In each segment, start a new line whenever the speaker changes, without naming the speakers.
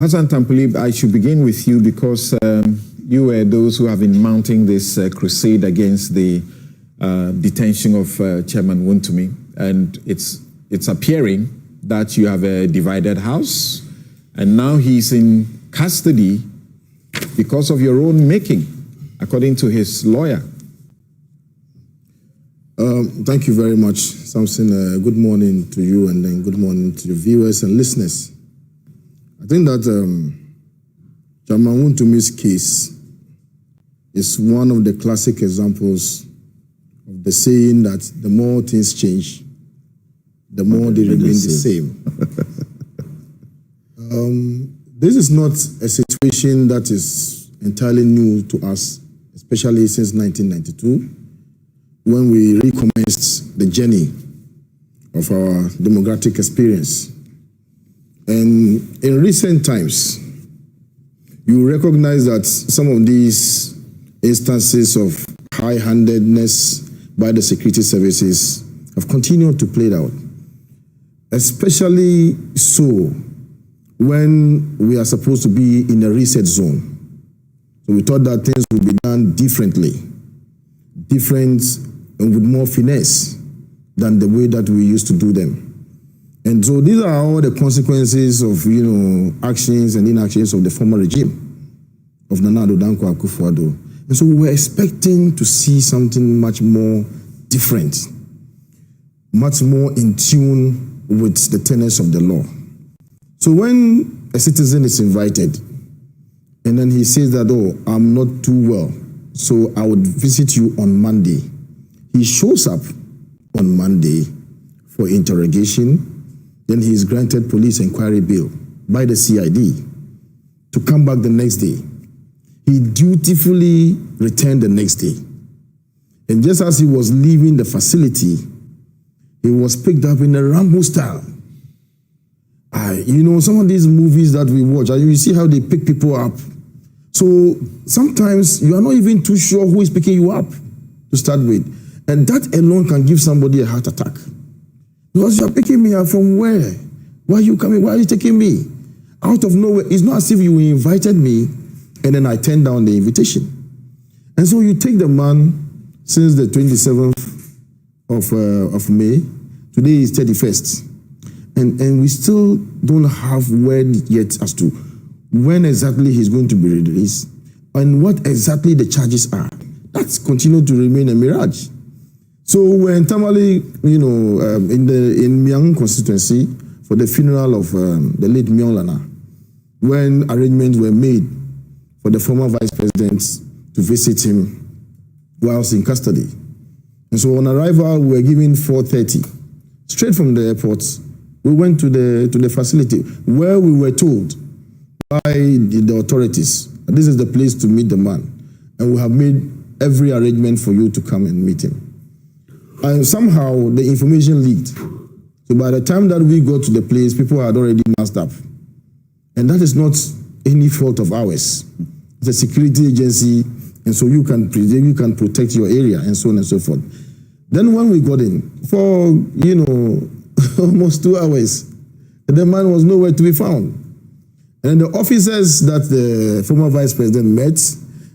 Hassan Tampuli, I should begin with you because you were those who have been mounting this crusade against the detention of Chairman Wontumi, and it's appearing that you have a divided house, and now he's in custody because of your own making, according to his lawyer.
Thank you very much, Samson. Good morning to you, and then good morning to your viewers and listeners. I think that Chairman Wontumi's case is one of the classic examples of the saying that the more things change, the more they remain the same. This is not a situation that is entirely new to us, especially since 1992, when we recommenced the journey of our democratic experience. And in recent times, you recognize that some of these instances of high-handedness by the security services have continued to play out, especially so when we are supposed to be in a reset zone. So we thought that things would be done differently, different and with more finesse than the way that we used to do them. And so these are all the consequences of, actions and inactions of the former regime of Nana Addo Dankwa Akufo-Addo. And so we were expecting to see something much more different, much more in tune with the tenets of the law. So when a citizen is invited, and then he says that, oh, I'm not too well, so I would visit you on Monday. He shows up on Monday for interrogation. Then he is granted police inquiry bail by the CID to come back the next day. He dutifully returned the next day. And just as he was leaving the facility, he was picked up in a Rambo style. Some of these movies that we watch, you see how they pick people up. So sometimes you are not even too sure who is picking you up to start with. And that alone can give somebody a heart attack. Because you are picking me up from where? Why are you coming? Why are you taking me? Out of nowhere. It's not as if you invited me and then I turned down the invitation. And so you take the man since the 27th of May. Today is 31st. And we still don't have word yet as to when exactly he's going to be released and what exactly the charges are. That's continued to remain a mirage. So when Tamale, in Myang constituency for the funeral of the late Myong Lana, when arrangements were made for the former vice president to visit him whilst in custody. And so on arrival, we were given 4:30. Straight from the airport, we went to the facility where we were told by the authorities, this is the place to meet the man. And we have made every arrangement for you to come and meet him. And somehow the information leaked. So by the time that we got to the place, people had already masked up. And that is not any fault of ours. It's a security agency, and so you can protect your area and so on and so forth. Then when we got in, for almost 2 hours, the man was nowhere to be found. And the officers that the former vice president met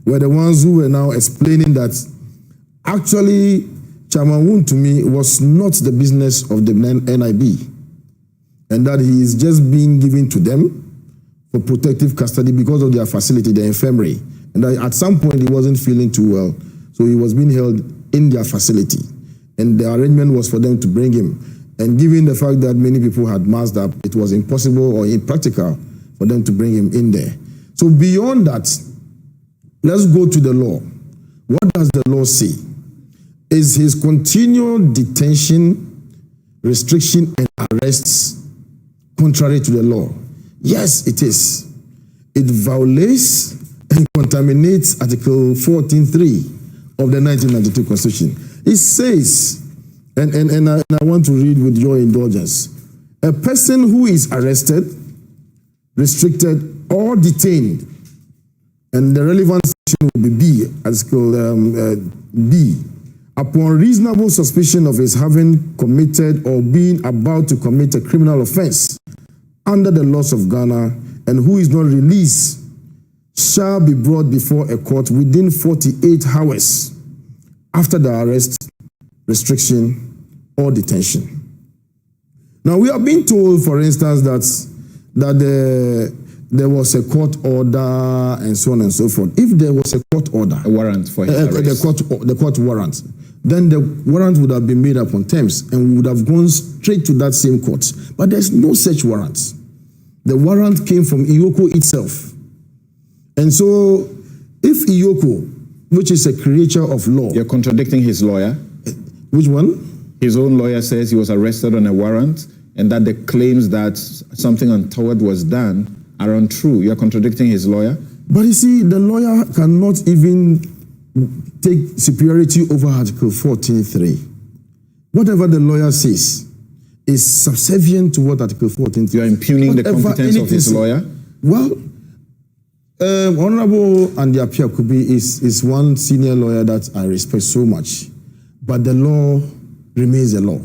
were the ones who were now explaining that actually Chairman Wontumi was not the business of the NIB, and that he is just being given to them for protective custody because of their facility, the infirmary. And that at some point he wasn't feeling too well, so he was being held in their facility. And the arrangement was for them to bring him. And given the fact that many people had masked up, it was impossible or impractical for them to bring him in there. So beyond that, let's go to the law. What does the law say? Is his continual detention, restriction, and arrests contrary to the law? Yes, it is. It violates and contaminates Article 14.3 of the 1992 Constitution. It says, and I want to read with your indulgence, a person who is arrested, restricted, or detained, and the relevant section will be B, Article B, upon reasonable suspicion of his having committed or being about to commit a criminal offense under the laws of Ghana and who is not released shall be brought before a court within 48 hours after the arrest, restriction, or detention. Now, we have been told, for instance, that there was a court order and so on and so forth. If there was a court order,
a warrant for his arrest,
the court warrant, then the warrant would have been made upon terms and we would have gone straight to that same court. But there's no such warrant. The warrant came from EOCO itself. And so, if EOCO, which is a creature of law...
You're contradicting his lawyer.
Which one?
His own lawyer says he was arrested on a warrant and that the claims that something untoward was done are untrue. You're contradicting his lawyer.
But you see, the lawyer cannot even take superiority over Article 14.3. Whatever the lawyer says is subservient to what Article 14.3.
You're impugning the competence of his lawyer?
Well, Honorable Andy Apiakubi is one senior lawyer that I respect so much. But the law remains the law.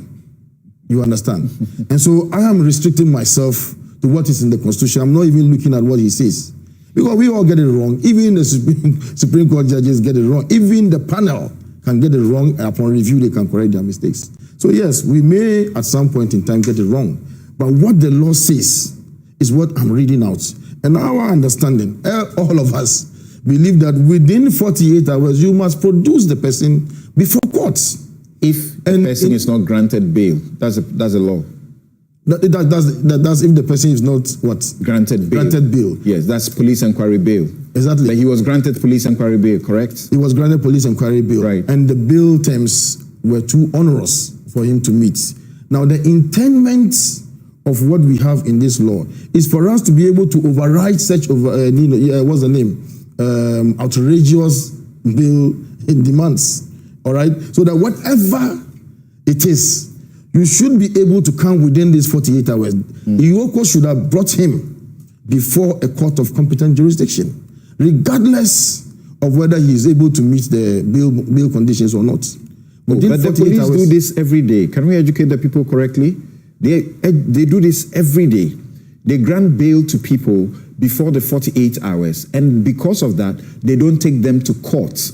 You understand? And so I am restricting myself to what is in the Constitution. I'm not even looking at what he says. Because we all get it wrong. Even the Supreme Court judges get it wrong. Even the panel can get it wrong, and upon review, they can correct their mistakes. So yes, we may at some point in time get it wrong. But what the law says is what I'm reading out. And our understanding, all of us, believe that within 48 hours, you must produce the person before courts.
If the person is not granted bail, that's a law.
That's if the person is not what?
Granted bail.
Granted bail.
Yes, that's police inquiry bail.
Exactly.
But he was granted police inquiry bail, correct?
He was granted police inquiry bail.
Right.
And the bail terms were too onerous for him to meet. Now, the intent of what we have in this law is for us to be able to override such what's the name? Outrageous bail demands. All right? So that whatever it is, you should be able to come within these 48 hours. EOCO should have brought him before a court of competent jurisdiction, regardless of whether he is able to meet the bail conditions or not.
But the police do this every day. Can we educate the people correctly? They do this every day. They grant bail to people before the 48 hours. And because of that, they don't take them to court.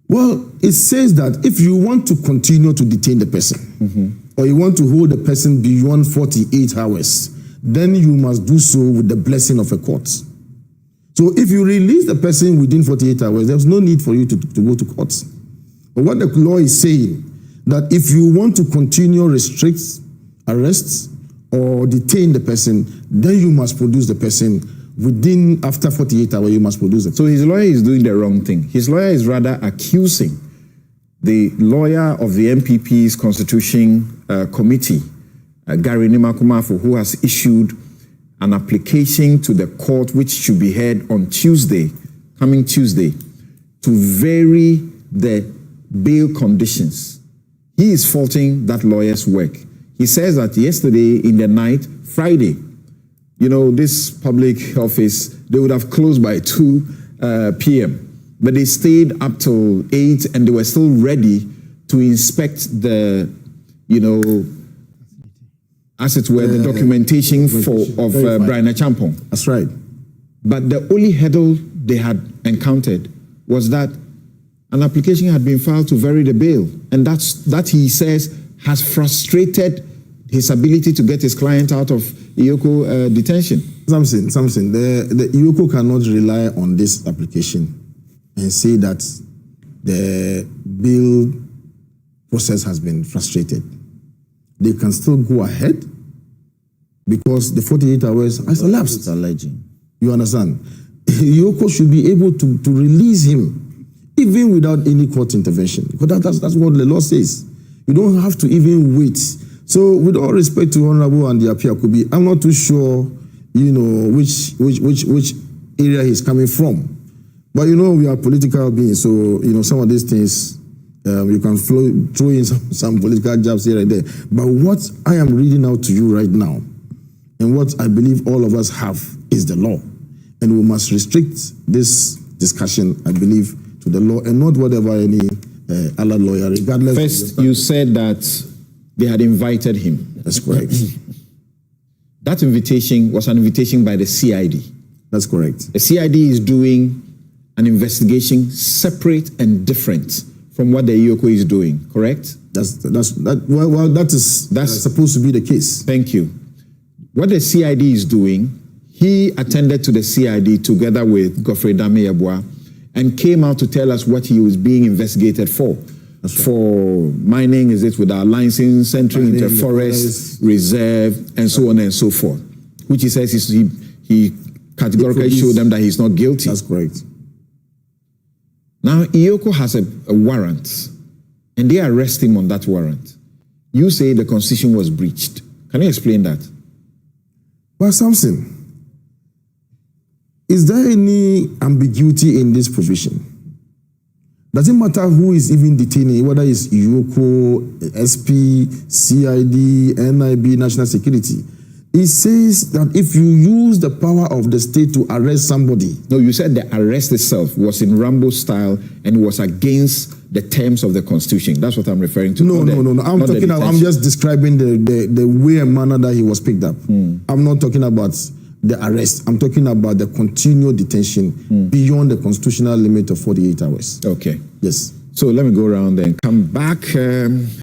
Well, it says that if you want to continue to detain the person, or you want to hold the person beyond 48 hours, then you must do so with the blessing of a court. So if you release the person within 48 hours, there's no need for you to go to court. But what the law is saying, that if you want to continue restrict arrests or detain the person, then you must produce the person within, after 48 hours, you must produce it. So his lawyer is doing the wrong thing. His lawyer is rather accusing the lawyer of the MPP's Constitution Committee, Gary Nimakumafo, who has issued an application to the court, which should be heard on Tuesday, coming Tuesday, to vary the bail conditions. He is faulting that lawyer's work. He says that yesterday in the night, Friday, you know, this public office, they would have closed by 2 p.m. But they stayed up till 8 and they were still ready to inspect the, you know, as it were, the documentation of Brian Achampong.
That's right.
But the only hurdle they had encountered was that an application had been filed to vary the bail. And that he says has frustrated his ability to get his client out of EOCO detention. Something. The EOCO cannot rely on this application and say that the bail process has been frustrated. They can still go ahead because the 48 hours has elapsed. You understand? EOCO should be able to release him even without any court intervention. Because that's what the law says. You don't have to even wait. So, with all respect to Honorable Andy Apiakubi, I'm not too sure, you know, which area he's coming from. But you know, we are political beings, so you know some of these things you can throw in some political jabs here and there. But what I am reading out to you right now, and what I believe all of us have, is the law, and we must restrict this discussion, I believe, to the law and not whatever any other lawyer, regardless. First, you said that they had invited him. That's correct. That invitation was an invitation by the CID.
That's correct.
The CID is doing an investigation separate and different from what the EOCO is doing, correct?
That is supposed to be the case.
Thank you. What the CID is doing, he attended to the CID together with Godfrey Dame-Yeboah and came out to tell us what he was being investigated for. Right. For mining, is it with our license, entering into forest, reserve, and so on and so forth. Which he says he categorically showed them that he's not guilty.
That's correct.
Now, EOCO has a warrant, and they arrest him on that warrant. You say the constitution was breached. Can you explain that?
Well, Samson, is there any ambiguity in this provision? Doesn't matter who is even detaining, whether it's EOCO, SP, CID, NIB, National Security. It says that if you use the power of the state to arrest somebody.
No, you said the arrest itself was in Rambo style and was against the terms of the Constitution. That's what I'm referring to.
No. I'm just describing the way and manner that he was picked up. I'm not talking about the arrest. I'm talking about the continued detention beyond the constitutional limit of 48 hours.
Okay.
Yes.
So let me go around and come back.